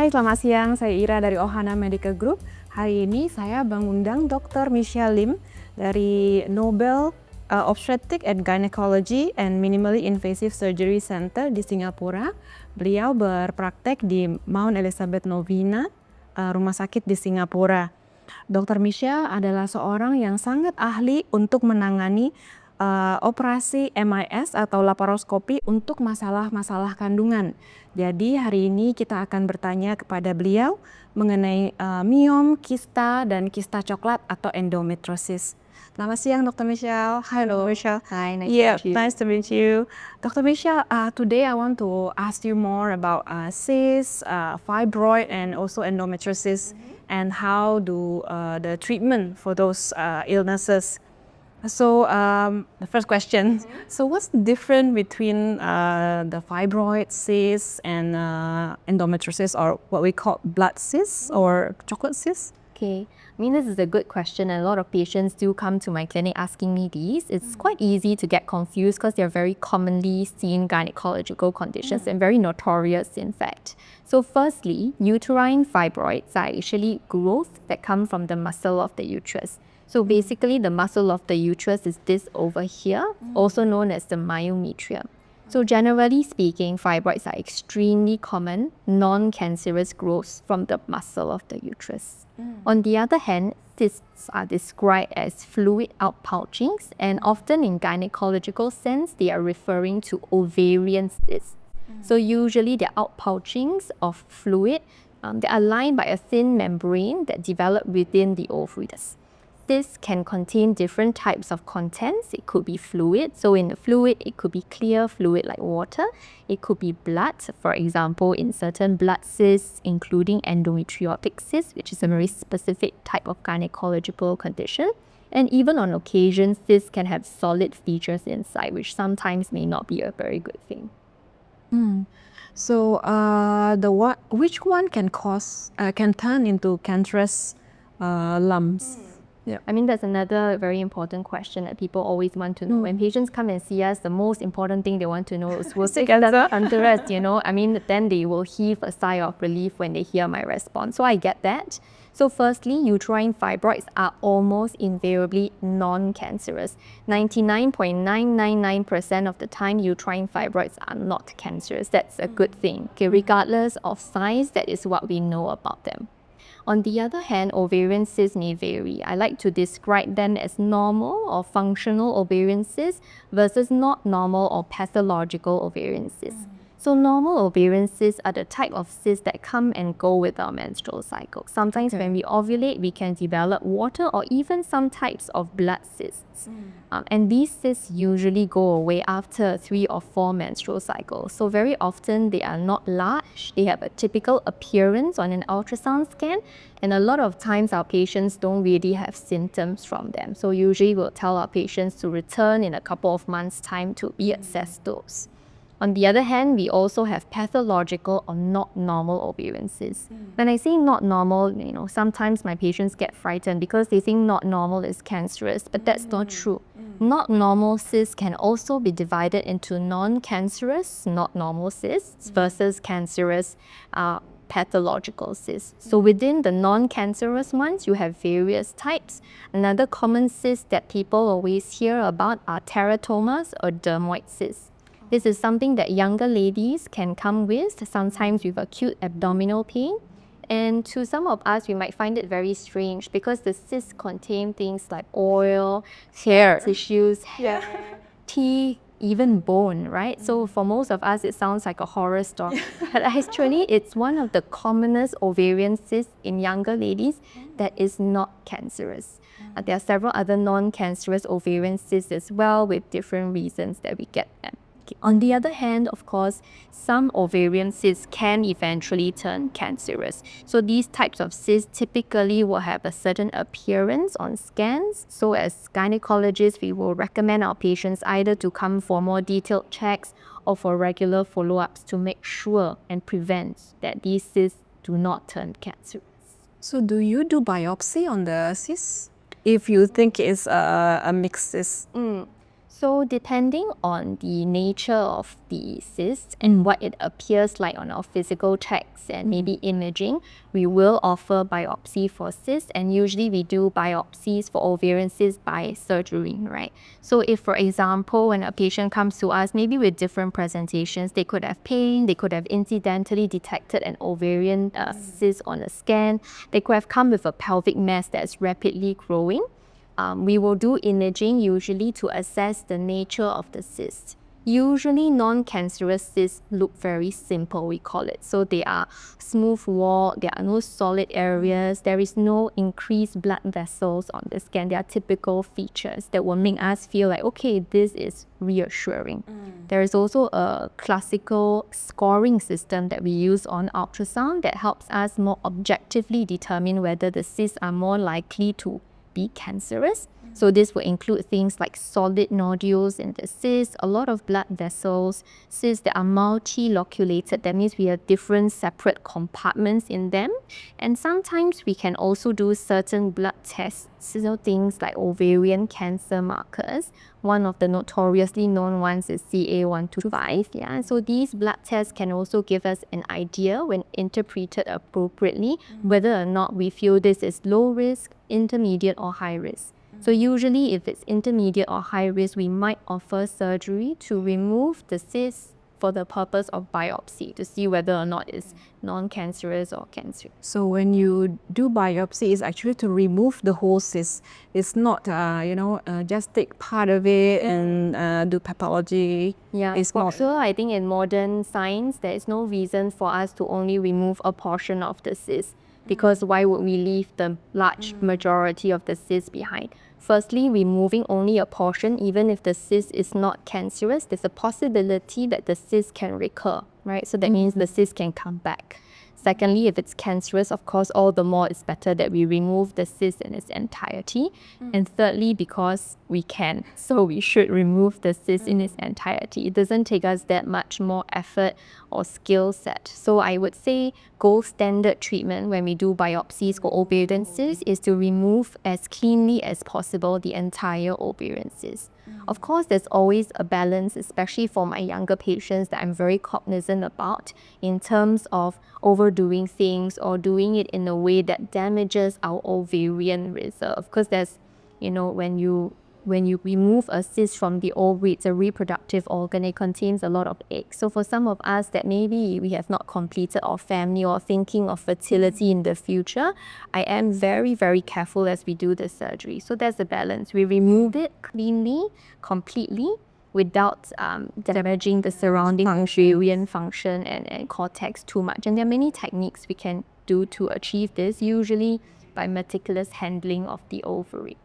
Hai, selamat siang. Saya Ira dari Ohana Medical Group. Hari ini saya mengundang Dr. Michelle Lim dari Nobel Obstetric and Gynaecology and Minimally Invasive Surgery Center di Singapura. Beliau berpraktek di Mount Elizabeth Novena, rumah sakit di Singapura. Dr. Michelle adalah seorang yang sangat ahli untuk menangani operasi MIS atau laparoskopi untuk masalah-masalah kandungan. Jadi hari ini kita akan bertanya kepada beliau mengenai miom, kista, dan kista coklat atau endometriosis. Selamat siang, Dr. Michelle. Hi, Dr. Michelle. Hi, nice Yeah, to meet you. nice to meet you. Dr. Michelle, today I want to ask you more about cysts, fibroid, and also endometriosis, and how do the treatment for those illnesses. So the first question, so what's the difference between the fibroid cysts and endometriosis, or what we call blood cysts or chocolate cysts? Okay, I mean, this is a good question, and a lot of patients do come to my clinic asking me these. It's quite easy to get confused because they're very commonly seen gynecological conditions and very notorious, in fact. So firstly, uterine fibroids are actually growth that come from the muscle of the uterus. So basically, the muscle of the uterus is this over here, also known as the myometrium. So generally speaking, fibroids are extremely common, non-cancerous growths from the muscle of the uterus. On the other hand, cysts are described as fluid outpouchings, and often in gynecological sense, they are referring to ovarian cysts. So usually they're outpouchings of fluid that are lined by a thin membrane that develop within the ovaries. This can contain different types of contents. It could be fluid. So in the fluid, it could be clear fluid like water. It could be blood, for example, in certain blood cysts, including endometriotic cysts, which is a very specific type of gynecological condition. And even on occasion, cysts can have solid features inside, which sometimes may not be a very good thing. So which one can turn into cancerous lumps? Yeah. I mean, that's another very important question that people always want to know. When patients come and see us, the most important thing they want to know is, will it cancerous, you know? I mean, then they will heave a sigh of relief when they hear my response. So I get that. So firstly, uterine fibroids are almost invariably non-cancerous. 99.999% of the time, uterine fibroids are not cancerous. That's a good thing. Okay, regardless of size, that is what we know about them. On the other hand, ovarian cysts may vary. I like to describe them as normal or functional ovarian cysts versus not normal or pathological ovarian cysts. So normal ovarian cysts are the type of cysts that come and go with our menstrual cycle. Sometimes when we ovulate, we can develop water or even some types of blood cysts. And these cysts usually go away after 3 or 4 menstrual cycles. So very often they are not large. They have a typical appearance on an ultrasound scan. And a lot of times our patients don't really have symptoms from them. So usually we'll tell our patients to return in a couple of months' time to reassess those. On the other hand, we also have pathological or not normal ovarian cysts. When I say not normal, sometimes my patients get frightened because they think not normal is cancerous, but that's not true. Not normal cysts can also be divided into non-cancerous, not normal cysts versus cancerous, pathological cysts. So within the non-cancerous ones, you have various types. Another common cyst that people always hear about are teratomas or dermoid cysts. This is something that younger ladies can come with, sometimes with acute abdominal pain. And to some of us, we might find it very strange because the cysts contain things like oil, hair, tissues, hair, teeth, even bone, right? So for most of us, it sounds like a horror story. But actually, it's one of the commonest ovarian cysts in younger ladies that is not cancerous. There are several other non-cancerous ovarian cysts as well with different reasons that we get them. On the other hand, of course, some ovarian cysts can eventually turn cancerous. So these types of cysts typically will have a certain appearance on scans. So as gynecologists, we will recommend our patients either to come for more detailed checks or for regular follow-ups to make sure and prevent that these cysts do not turn cancerous. So do you do biopsy on the cysts if you think it's a mixed cyst? So depending on the nature of the cyst and what it appears like on our physical checks and maybe imaging, we will offer biopsy for cysts, and usually we do biopsies for ovarian cysts by surgery, right? So if, for example, when a patient comes to us, maybe with different presentations, they could have pain, they could have incidentally detected an ovarian cyst on a scan, they could have come with a pelvic mass that's rapidly growing. We will do imaging usually to assess the nature of the cyst. Usually non-cancerous cysts look very simple, we call it. So they are smooth wall, there are no solid areas, there is no increased blood vessels on the scan. They are typical features that will make us feel like, okay, this is reassuring. There is also a classical scoring system that we use on ultrasound that helps us more objectively determine whether the cysts are more likely to be cancerous. So this will include things like solid nodules in the cyst, a lot of blood vessels, cysts that are multiloculated. That means we have different separate compartments in them. And sometimes we can also do certain blood tests, so things like ovarian cancer markers. One of the notoriously known ones is CA125. Yeah, so these blood tests can also give us an idea, when interpreted appropriately, whether or not we feel this is low risk, intermediate, or high risk. So usually if it's intermediate or high risk, we might offer surgery to remove the cyst for the purpose of biopsy to see whether or not it's non-cancerous or cancerous. So when you do biopsy, it's actually to remove the whole cyst. It's not, just take part of it and do pathology. Yeah, It's for not. sure, I think in modern science, there is no reason for us to only remove a portion of the cyst, because why would we leave the large majority of the cyst behind? Firstly, removing only a portion, even if the cyst is not cancerous, there's a possibility that the cyst can recur, right? So that means the cyst can come back. Secondly, if it's cancerous, of course, all the more it's better that we remove the cyst in its entirety. And thirdly, because we can, so we should remove the cyst in its entirety. It doesn't take us that much more effort or skill set. So I would say gold standard treatment when we do biopsies for ovarian cysts is to remove as cleanly as possible the entire ovarian cyst. Of course, there's always a balance, especially for my younger patients, that I'm very cognizant about in terms of overdoing things or doing it in a way that damages our ovarian reserve. Because there's, when you remove a cyst from the ovary, it's a reproductive organ, it contains a lot of eggs. So for some of us that maybe we have not completed our family or thinking of fertility in the future, I am very, very careful as we do the surgery. So there's a balance. We remove it cleanly, completely, without damaging the surrounding ovarian function and cortex too much. And there are many techniques we can do to achieve this, usually by meticulous handling of the ovary.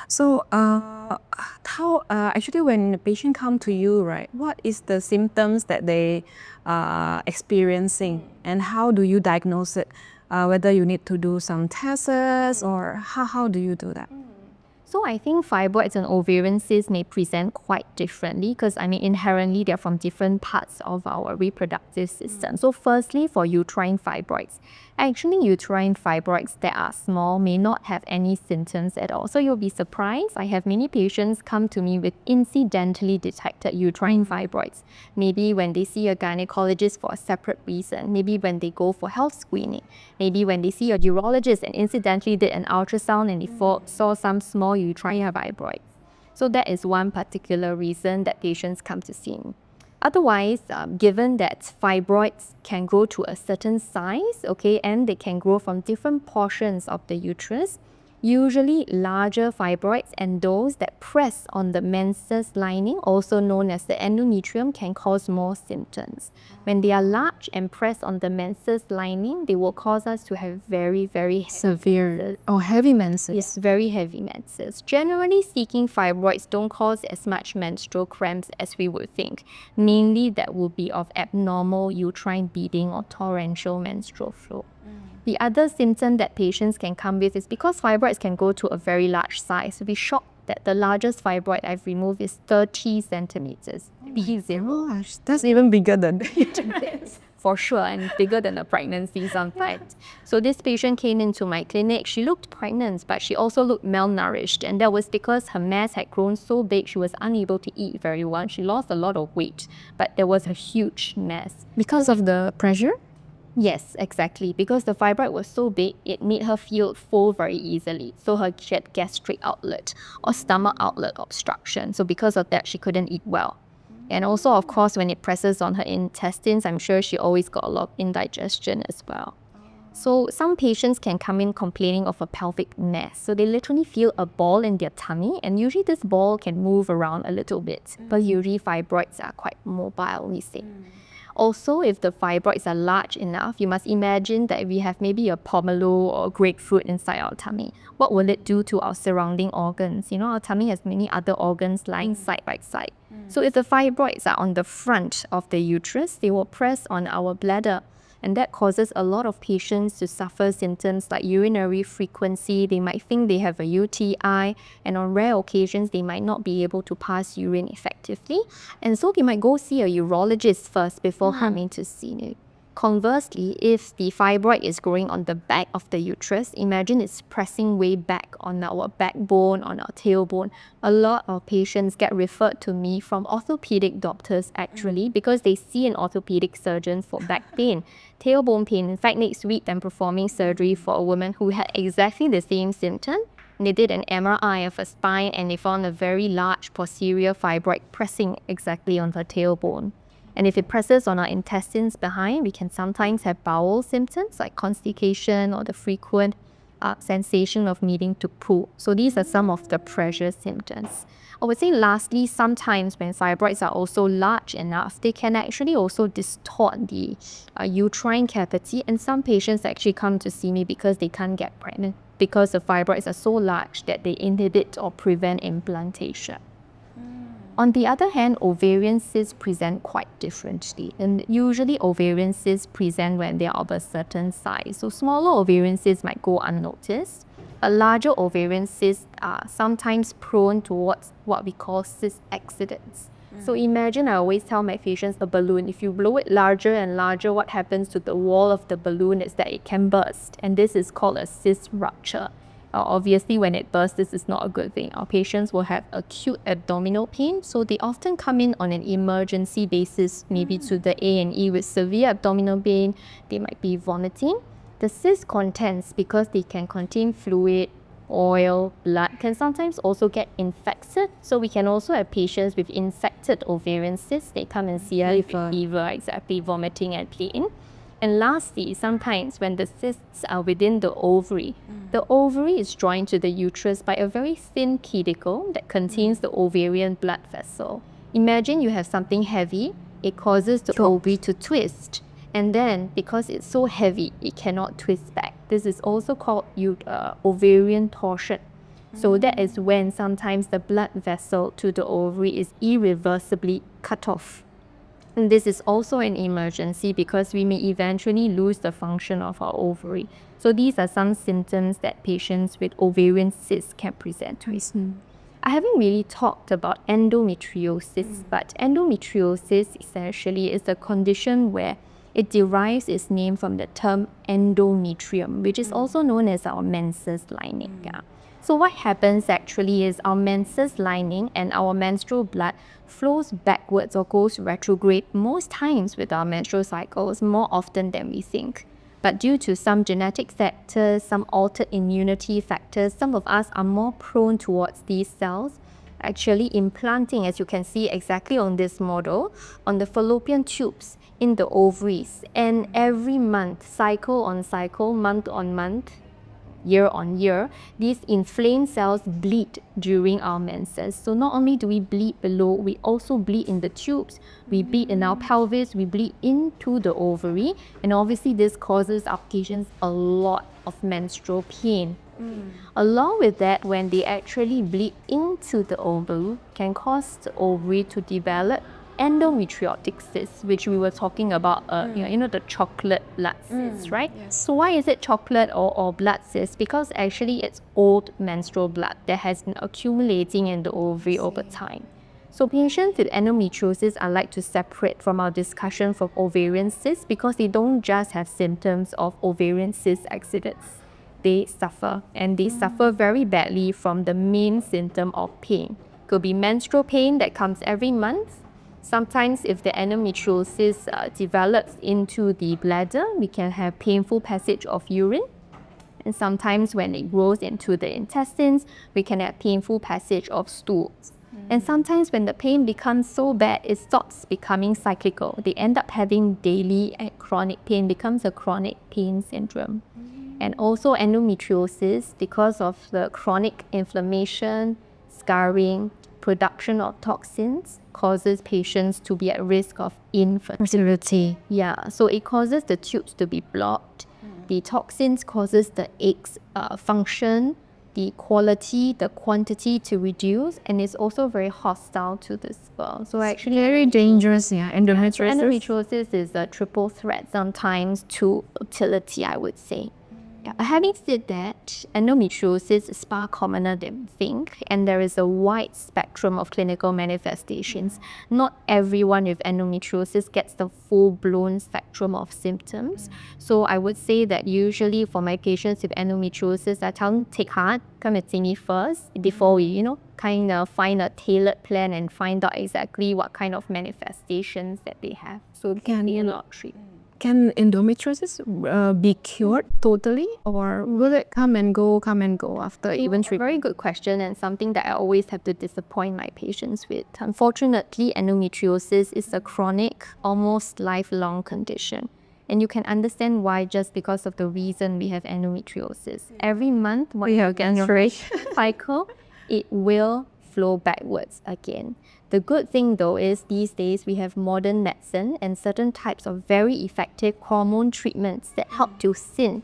So, how actually when the patient come to you, right? What is the symptoms that they are experiencing, and how do you diagnose it? Whether you need to do some tests or how do you do that? So I think fibroids and ovarian cysts may present quite differently because inherently they're from different parts of our reproductive system. So firstly, for uterine fibroids, actually uterine fibroids that are small may not have any symptoms at all. So you'll be surprised. I have many patients come to me with incidentally detected uterine fibroids. Maybe when they see a gynecologist for a separate reason, maybe when they go for health screening, maybe when they see a urologist and incidentally did an ultrasound and they saw some small uterine fibroids. So that is one particular reason that patients come to see me. Otherwise, given that fibroids can grow to a certain size, and they can grow from different portions of the uterus, usually larger fibroids and those that press on the menses lining, also known as the endometrium, can cause more symptoms. When they are large and press on the menses lining, they will cause us to have very, very Severe or heavy menses? Yes, very heavy menses. Generally speaking, fibroids don't cause as much menstrual cramps as we would think. Mainly that will be of abnormal uterine bleeding or torrential menstrual flow. The other symptom that patients can come with is because fibroids can go to a very large size. You'll be shocked that the largest fibroid I've removed is 30 centimeters. Gosh, that's even bigger than the uterus. for sure, and bigger than a pregnancy sometimes. So this patient came into my clinic. She looked pregnant, but she also looked malnourished, and that was because her mass had grown so big she was unable to eat very well. She lost a lot of weight, but there was a huge mass. Because of the pressure? Yes, exactly. Because the fibroid was so big, it made her feel full very easily. So she had gastric outlet or stomach outlet obstruction. So because of that, she couldn't eat well. And also, of course, when it presses on her intestines, I'm sure she always got a lot of indigestion as well. So some patients can come in complaining of a pelvic mass. So they literally feel a ball in their tummy, and usually this ball can move around a little bit. But usually fibroids are quite mobile, we say. Also, if the fibroids are large enough, you must imagine that if we have maybe a pomelo or grapefruit inside our tummy, what will it do to our surrounding organs? You know, our tummy has many other organs lying side by side. So if the fibroids are on the front of the uterus, they will press on our bladder. And that causes a lot of patients to suffer symptoms like urinary frequency. They might think they have a UTI, and on rare occasions, they might not be able to pass urine effectively. And so they might go see a urologist first before coming to see me. Conversely, if the fibroid is growing on the back of the uterus, imagine it's pressing way back on our backbone, on our tailbone. A lot of patients get referred to me from orthopedic doctors actually because they see an orthopedic surgeon for back pain, tailbone pain. In fact, next week I'm performing surgery for a woman who had exactly the same symptom. They did an MRI of her spine and they found a very large posterior fibroid pressing exactly on her tailbone. And if it presses on our intestines behind, we can sometimes have bowel symptoms like constipation or the frequent sensation of needing to poo. So these are some of the pressure symptoms. I would say lastly, sometimes when fibroids are also large enough, they can actually also distort the uterine cavity, and some patients actually come to see me because they can't get pregnant because the fibroids are so large that they inhibit or prevent implantation. On the other hand, ovarian cysts present quite differently, and usually ovarian cysts present when they are of a certain size. So smaller ovarian cysts might go unnoticed. A larger ovarian cysts are sometimes prone towards what we call cyst accidents. So imagine, I always tell my patients, a balloon, if you blow it larger and larger, what happens to the wall of the balloon is that it can burst, and this is called a cyst rupture. Obviously, when it bursts, this is not a good thing. Our patients will have acute abdominal pain, so they often come in on an emergency basis, maybe to the A&E with severe abdominal pain. They might be vomiting. The cyst contents, because they can contain fluid, oil, blood, can sometimes also get infected. So we can also have patients with infected ovarian cysts. They come and see us with fever, exactly, vomiting and pain. And lastly, sometimes when the cysts are within the ovary is joined to the uterus by a very thin pedicle that contains the ovarian blood vessel. Imagine you have something heavy, it causes the ovary to twist. And then, because it's so heavy, it cannot twist back. This is also called ovarian torsion. So that is when sometimes the blood vessel to the ovary is irreversibly cut off. And this is also an emergency because we may eventually lose the function of our ovary. So these are some symptoms that patients with ovarian cysts can present with. I haven't really talked about endometriosis, but endometriosis essentially is a condition where it derives its name from the term endometrium, which is also known as our menses lining. So what happens actually is our menses lining and our menstrual blood flows backwards or goes retrograde most times with our menstrual cycles, more often than we think. But due to some genetic factors, some altered immunity factors, some of us are more prone towards these cells actually implanting, as you can see exactly on this model, on the fallopian tubes in the ovaries. And every month, cycle on cycle, month on month, year on year, these inflamed cells bleed during our menses. So not only do we bleed below, we also bleed in the tubes, we bleed in our pelvis, we bleed into the ovary, and obviously this causes our patients a lot of menstrual pain. Along with that, when they actually bleed into the ovary, can cause the ovary to develop endometriotic cysts, which we were talking about, the chocolate blood cysts, right? Yes. So why is it chocolate or blood cysts? Because actually it's old menstrual blood that has been accumulating in the ovary over time. So patients with endometriosis I like to separate from our discussion from ovarian cysts because they don't just have symptoms of ovarian cyst exudates. They suffer, and they suffer very badly from the main symptom of pain. Could be menstrual pain that comes every month. Sometimes if the endometriosis develops into the bladder, we can have painful passage of urine. And sometimes when it grows into the intestines, we can have painful passage of stools. And sometimes when the pain becomes so bad, it stops becoming cyclical. They end up having daily and chronic pain, becomes a chronic pain syndrome. And also endometriosis, because of the chronic inflammation, scarring, production of toxins, causes patients to be at risk of infertility. Yeah, so it causes the tubes to be blocked. The toxins causes the eggs function, the quality, the quantity to reduce, and it's also very hostile to the sperm. So actually Very dangerous, endometriosis. endometriosis is a triple threat sometimes to fertility, I would say. Yeah. Having said that, endometriosis is far commoner than we think, and there is a wide spectrum of clinical manifestations. Not everyone with endometriosis gets the full-blown spectrum of symptoms. So I would say that usually for my patients with endometriosis, I tell them take heart, come and see me first before we, kind of find a tailored plan and find out exactly what kind of manifestations that they have. So Can they you- not treat. Can endometriosis be cured totally, or will it come and go after even A treatment? very good question, and something that I always have to disappoint my patients with. Unfortunately, endometriosis is a chronic, almost lifelong condition. And you can understand why just because of the reason we have endometriosis. Every month when We have you get your menstruation cycle, it will flow backwards again. The good thing though is these days we have modern medicine and certain types of very effective hormone treatments that help to thin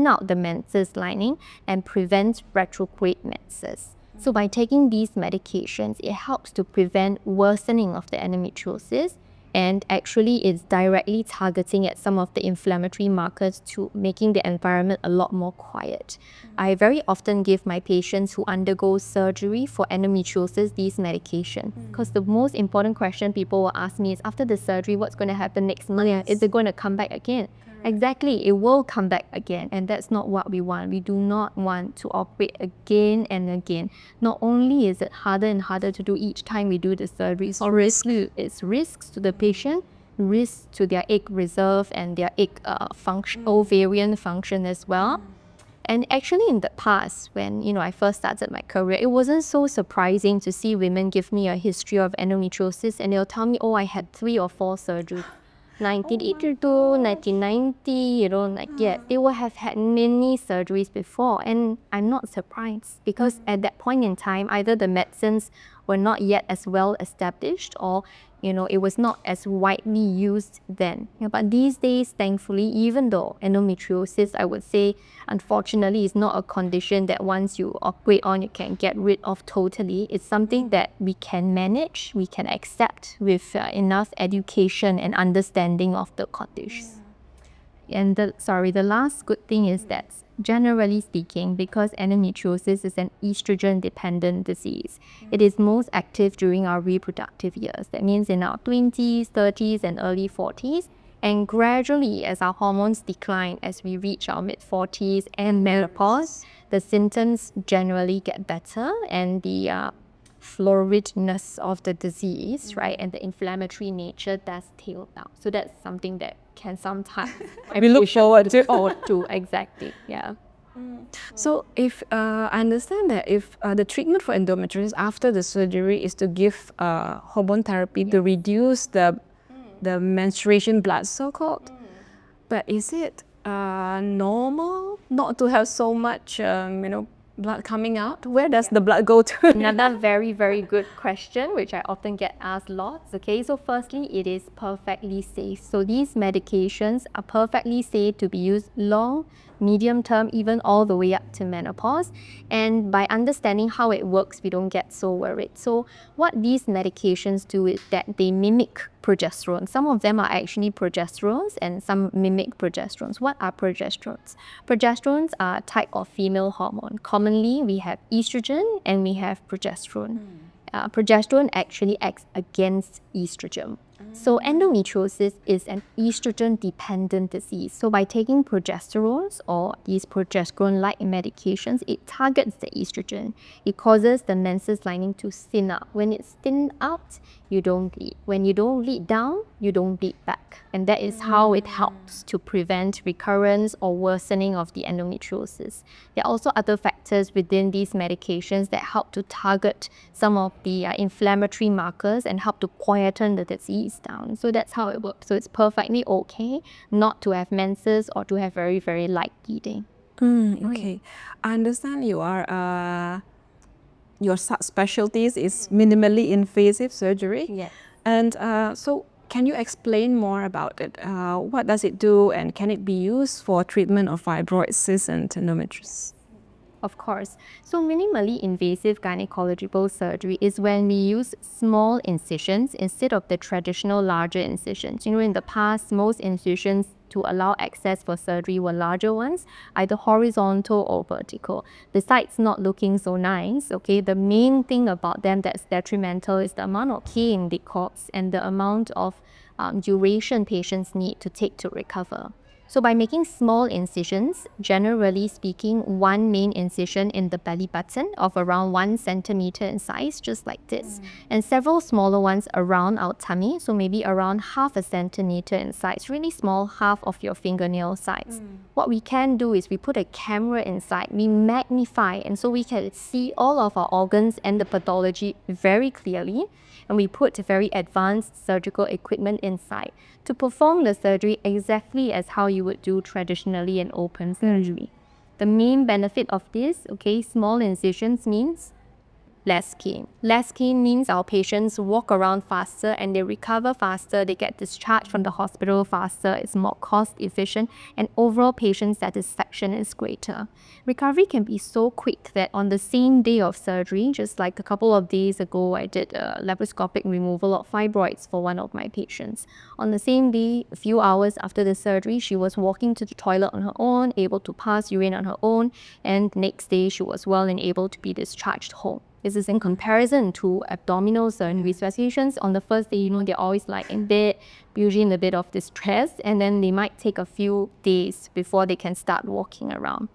out the menses lining and prevent retrograde menses. So by taking these medications, it helps to prevent worsening of the endometriosis, and actually it's directly targeting at some of the inflammatory markers to making the environment a lot more quiet. I very often give my patients who undergo surgery for endometriosis these medication, because the most important question people will ask me is, after the surgery, what's going to happen next month? Is it going to come back again? Exactly, it will come back again, and that's not what we want. We do not want to operate again and again. Not only is it harder and harder to do each time we do the surgery, it's risks to the patient, risks to their egg reserve and their egg ovarian function as well. And actually in the past, when I first started my career, it wasn't so surprising to see women give me a history of endometriosis, and they'll tell me, oh, I had 3 or 4 surgeries. 1982, 1990, they will have had many surgeries before, and I'm not surprised because at that point in time, either the medicines were not yet as well established, or it was not as widely used then. But these days, thankfully, even though endometriosis, I would say, unfortunately, is not a condition that once you operate on, you can get rid of totally. It's something that we can manage, we can accept with enough education and understanding of the condition. And the last good thing is that, generally speaking, because endometriosis is an estrogen-dependent disease, it is most active during our reproductive years. That means in our 20s, 30s, and early 40s. And gradually, as our hormones decline, as we reach our mid-40s and menopause, the symptoms generally get better, and the floridness of the disease, right, and the inflammatory nature does tail down. So that's something that can sometimes We look forward to. Exactly, yeah. So if I understand that if the treatment for endometriosis after the surgery is to give hormone therapy to reduce the menstruation blood, so-called, but is it normal not to have so much blood coming out? Where does the blood go to? Another very, very good question, which I often get asked lots. Okay, so firstly, it is perfectly safe. So these medications are perfectly safe to be used long, medium term, even all the way up to menopause. And by understanding how it works, we don't get so worried. So what these medications do is that they mimic progesterone. Some of them are actually progesterones and some mimic progesterones. What are progesterones? Progesterones are a type of female hormone. Commonly, we have estrogen and we have progesterone. progesterone actually acts against estrogen. So endometriosis is an estrogen-dependent disease. So by taking progesterones or these progesterone-like medications, it targets the estrogen. It causes the menses lining to thin out. When it's thinned out, you don't bleed. When you don't bleed down, you don't bleed back. And that is how it helps to prevent recurrence or worsening of the endometriosis. There are also other factors within these medications that help to target some of the inflammatory markers and help to quieten the disease down. So that's how it works. So it's perfectly okay not to have menses or to have very, very light bleeding. Okay, I understand you are your subspecialties is minimally invasive surgery. Yes. And so can you explain more about it? What does it do, and can it be used for treatment of fibroids, cysts, and endometriosis? Of course. So minimally invasive gynecological surgery is when we use small incisions instead of the traditional larger incisions. In the past, most incisions to allow access for surgery were larger ones, either horizontal or vertical. Besides not looking so nice, okay, the main thing about them that's detrimental is the amount of pain they cause and the amount of duration patients need to take to recover. So by making small incisions, generally speaking, one main incision in the belly button of around 1 centimeter in size, just like this, and several smaller ones around our tummy, so maybe around 0.5 centimeter in size, really small, half of your fingernail size. What we can do is we put a camera inside, we magnify, and so we can see all of our organs and the pathology very clearly, and we put very advanced surgical equipment inside to perform the surgery exactly as how you would do traditionally in open surgery. The main benefit of this, okay, small incisions means less pain. Less pain means our patients walk around faster and they recover faster, they get discharged from the hospital faster, it's more cost efficient, and overall patient satisfaction is greater. Recovery can be so quick that on the same day of surgery, just like a couple of days ago, I did a laparoscopic removal of fibroids for one of my patients. On the same day, a few hours after the surgery, she was walking to the toilet on her own, able to pass urine on her own, and next day she was well and able to be discharged home. This is in comparison to abdominal surgery patients. On the first day, they're always like in bed, usually in a bit of distress, and then they might take a few days before they can start walking around.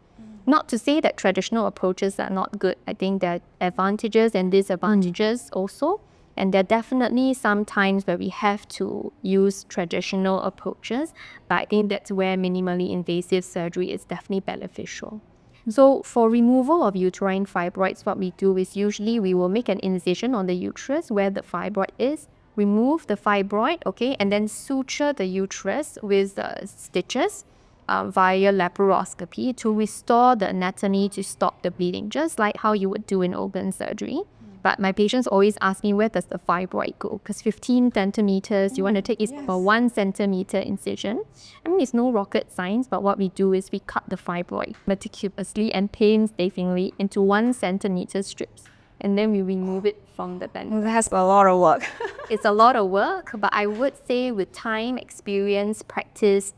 Not to say that traditional approaches are not good. I think there are advantages and disadvantages also. And there are definitely some times where we have to use traditional approaches, but I think that's where minimally invasive surgery is definitely beneficial. So for removal of uterine fibroids, what we do is usually we will make an incision on the uterus where the fibroid is, remove the fibroid, okay, and then suture the uterus with stitches via laparoscopy to restore the anatomy to stop the bleeding, just like how you would do in open surgery. But my patients always ask me, where does the fibroid go? Because 15 centimeters, you want to take it for 1 centimeter incision. I mean, it's no rocket science, but what we do is we cut the fibroid meticulously and painstakingly into 1 centimeter strips. And then we remove it from the band. That's a lot of work. It's a lot of work, but I would say with time, experience, practice,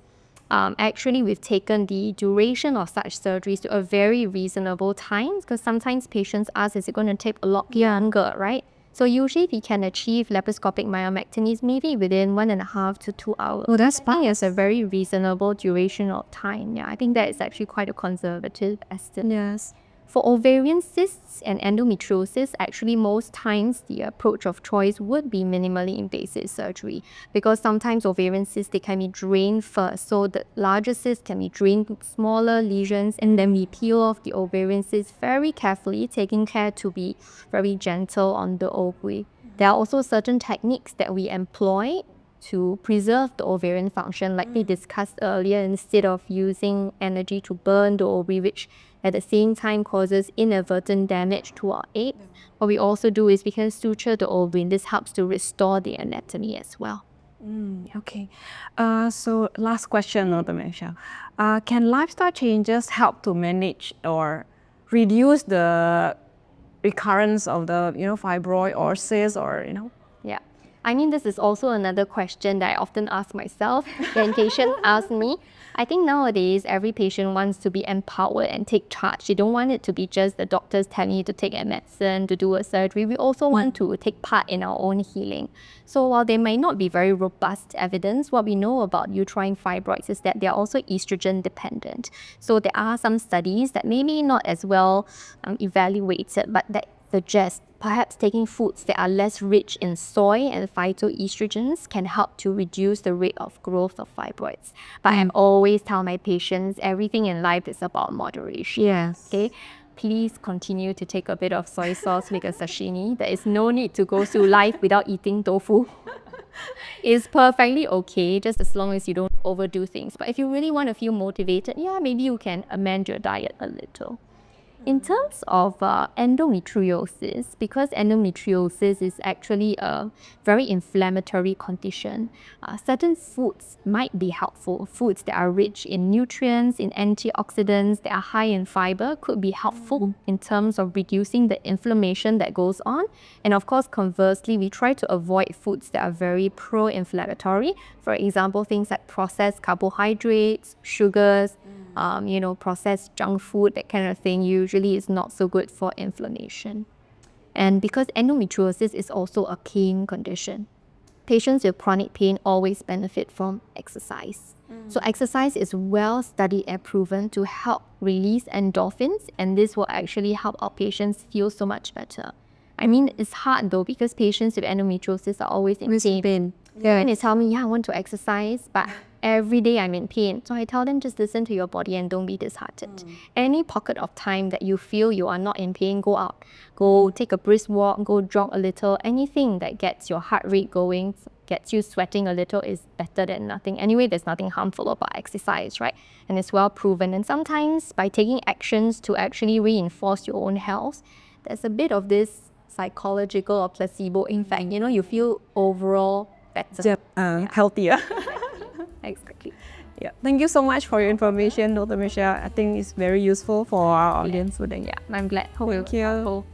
actually we've taken the duration of such surgeries to a very reasonable time, because sometimes patients ask, is it going to take a lot longer, right? So usually we can achieve laparoscopic myomectomies maybe within 1.5 to 2 hours. Oh, that's fast. It's a very reasonable duration of time. Yeah, I think that is actually quite a conservative estimate. Yes. For ovarian cysts and endometriosis, actually most times the approach of choice would be minimally invasive surgery, because sometimes ovarian cysts, they can be drained first. So the larger cysts can be drained to smaller lesions, and then we peel off the ovarian cysts very carefully, taking care to be very gentle on the ovary. There are also certain techniques that we employ to preserve the ovarian function, like we discussed earlier, instead of using energy to burn the ovary, which at the same time causes inadvertent damage to our egg. What we also do is we can suture the ovary, and this helps to restore the anatomy as well. Okay. So last question, Michelle. Can lifestyle changes help to manage or reduce the recurrence of the fibroid or cyst or Yeah. I mean, this is also another question that I often ask myself when patients ask me. I think nowadays, every patient wants to be empowered and take charge. They don't want it to be just the doctors telling you to take a medicine, to do a surgery. We also want to take part in our own healing. So while there may not be very robust evidence, what we know about uterine fibroids is that they are also estrogen dependent. So there are some studies that maybe not as well evaluated, but that suggest perhaps taking foods that are less rich in soy and phytoestrogens can help to reduce the rate of growth of fibroids. But I always tell my patients, everything in life is about moderation. Yes. Okay? Please continue to take a bit of soy sauce, make a sashimi. There is no need to go through life without eating tofu. It's perfectly okay, just as long as you don't overdo things. But if you really want to feel motivated, yeah, maybe you can amend your diet a little. In terms of endometriosis, because endometriosis is actually a very inflammatory condition, certain foods might be helpful. Foods that are rich in nutrients, in antioxidants, that are high in fiber could be helpful in terms of reducing the inflammation that goes on. And of course, conversely, we try to avoid foods that are very pro-inflammatory. For example, things like processed carbohydrates, sugars, processed junk food, that kind of thing usually is not so good for inflammation. And because endometriosis is also a pain condition, patients with chronic pain always benefit from exercise. So exercise is well studied and proven to help release endorphins, and this will actually help our patients feel so much better. I mean, it's hard though, because patients with endometriosis are always in pain. Yeah. And they tell me, yeah, I want to exercise, but every day I'm in pain. So I tell them, just listen to your body and don't be disheartened. Any pocket of time that you feel you are not in pain, go out. Go take a brisk walk, go jog a little. Anything that gets your heart rate going, gets you sweating a little is better than nothing. Anyway, there's nothing harmful about exercise, right? And it's well proven. And sometimes by taking actions to actually reinforce your own health, there's a bit of this psychological or placebo effect. You feel overall better. Healthier. Exactly. Yeah. Thank you so much for your information, Dr. Michelle. I think it's very useful for our audience today. Yeah, I'm glad. Thank you. Helpful.